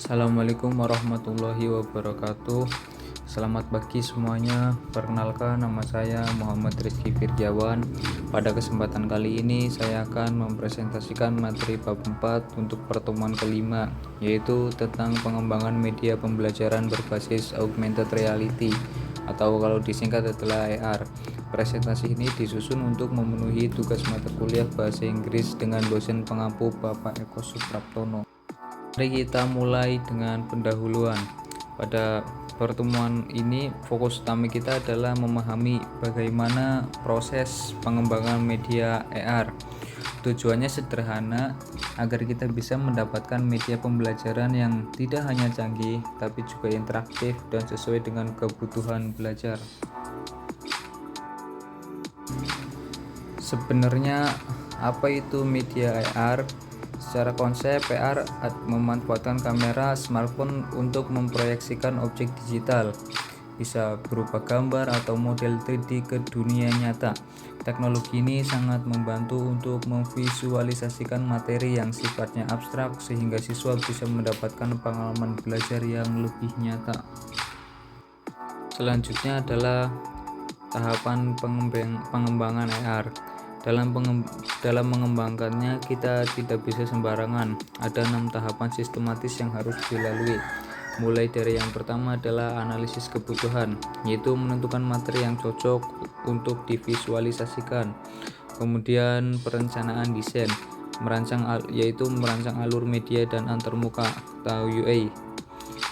Assalamualaikum warahmatullahi wabarakatuh. Selamat pagi semuanya. Perkenalkan, nama saya Muhammad Rizky Firjawan. Pada kesempatan kali ini saya akan mempresentasikan materi bab 4 untuk pertemuan kelima, yaitu tentang pengembangan media pembelajaran berbasis augmented reality atau kalau disingkat adalah AR. Presentasi ini disusun untuk memenuhi tugas mata kuliah bahasa Inggris dengan dosen pengampu Bapak Eko Supraptono. Mari kita mulai dengan pendahuluan. Pada pertemuan ini fokus utama kita adalah memahami bagaimana proses pengembangan media AR. Tujuannya sederhana, agar kita bisa mendapatkan media pembelajaran yang tidak hanya canggih tapi juga interaktif dan sesuai dengan kebutuhan belajar. Sebenarnya apa itu media AR? Secara konsep, AR memanfaatkan kamera smartphone untuk memproyeksikan objek digital, bisa berupa gambar atau model 3D ke dunia nyata. Teknologi ini sangat membantu untuk memvisualisasikan materi yang sifatnya abstrak sehingga siswa bisa mendapatkan pengalaman belajar yang lebih nyata. Selanjutnya adalah tahapan pengembangan AR. Dalam mengembangkannya kita tidak bisa sembarangan. Ada 6 tahapan sistematis yang harus dilalui. Mulai dari yang pertama adalah analisis kebutuhan, yaitu menentukan materi yang cocok untuk divisualisasikan. Kemudian perencanaan desain, merancang alur media dan antarmuka atau UI.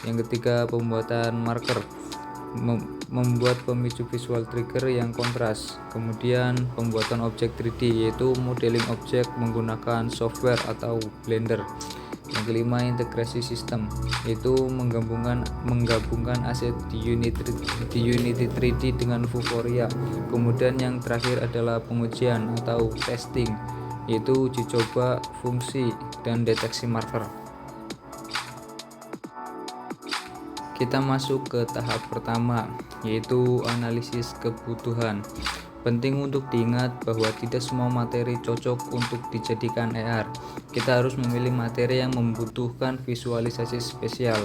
Yang ketiga, pembuatan marker, membuat pemicu visual trigger yang kontras. Kemudian pembuatan objek 3D, yaitu modeling objek menggunakan software atau Blender. Yang kelima, integrasi sistem, yaitu menggabungkan aset di Unity 3D dengan Vuforia. Kemudian yang terakhir adalah pengujian atau testing, yaitu uji coba fungsi dan deteksi marker. Kita masuk ke tahap pertama, yaitu analisis kebutuhan. Penting untuk diingat bahwa tidak semua materi cocok untuk dijadikan AR. Kita harus memilih materi yang membutuhkan visualisasi spesial.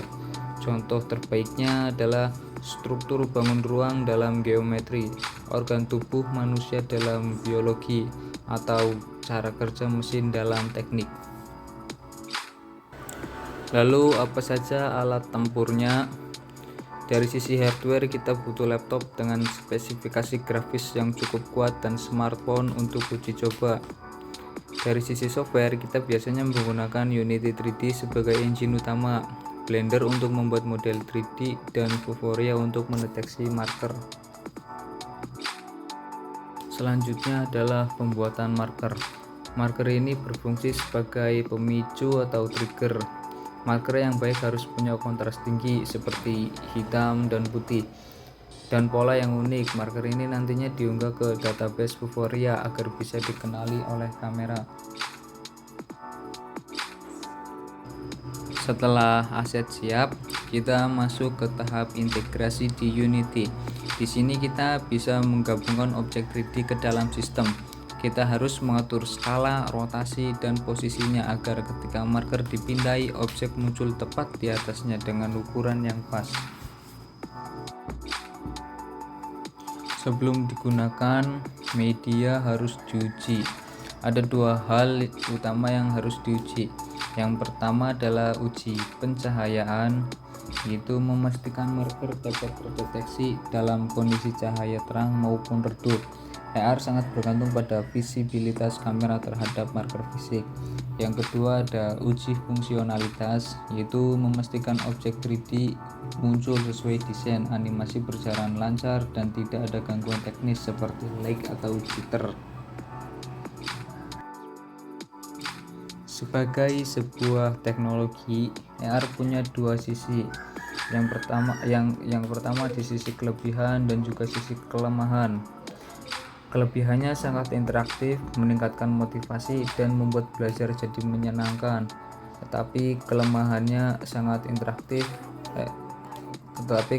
Contoh terbaiknya adalah struktur bangun ruang dalam geometri, organ tubuh manusia dalam biologi, atau cara kerja mesin dalam teknik. Lalu apa saja alat tempurnya? Dari sisi hardware, kita butuh laptop dengan spesifikasi grafis yang cukup kuat dan smartphone untuk uji coba. Dari sisi software, kita biasanya menggunakan Unity 3D sebagai engine utama, Blender untuk membuat model 3D, dan Vuforia untuk mendeteksi marker. Selanjutnya adalah pembuatan marker. Marker ini berfungsi sebagai pemicu atau trigger. Marker yang baik harus punya kontras tinggi seperti hitam dan putih, dan pola yang unik. Marker ini nantinya diunggah ke database Vuforia agar bisa dikenali oleh kamera. Setelah aset siap, kita masuk ke tahap integrasi di Unity. Di sini kita bisa menggabungkan objek 3D ke dalam sistem. Kita harus mengatur skala, rotasi, dan posisinya agar ketika marker dipindai, objek muncul tepat di atasnya dengan ukuran yang pas. Sebelum digunakan, media harus diuji. Ada 2 hal utama yang harus diuji. Yang pertama adalah uji pencahayaan, yaitu memastikan marker dapat terdeteksi dalam kondisi cahaya terang maupun redup. AR sangat bergantung pada visibilitas kamera terhadap marker fisik. Yang kedua ada uji fungsionalitas, yaitu memastikan objek 3D muncul sesuai desain, animasi berjalan lancar, dan tidak ada gangguan teknis seperti lag atau jitter. Sebagai sebuah teknologi, AR punya 2 sisi. Yang pertama di sisi kelebihan dan juga sisi kelemahan. Kelebihannya sangat interaktif, meningkatkan motivasi, dan membuat belajar jadi menyenangkan. Tetapi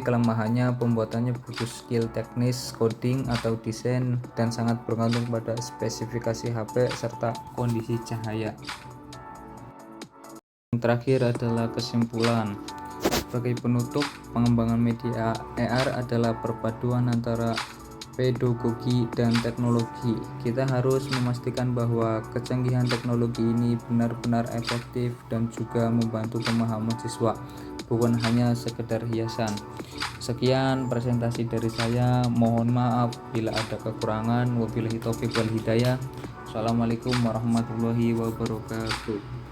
kelemahannya pembuatannya butuh skill teknis, coding atau desain, dan sangat bergantung pada spesifikasi HP serta kondisi cahaya. Yang terakhir adalah kesimpulan. Sebagai penutup, pengembangan media AR adalah perpaduan antara pedagogi dan teknologi. Kita harus memastikan bahwa kecanggihan teknologi ini benar-benar efektif dan juga membantu pemahaman siswa, bukan hanya sekedar hiasan. Sekian presentasi dari saya. Mohon maaf bila ada kekurangan. Wabillahi taufiq wal hidayah. Assalamualaikum warahmatullahi wabarakatuh.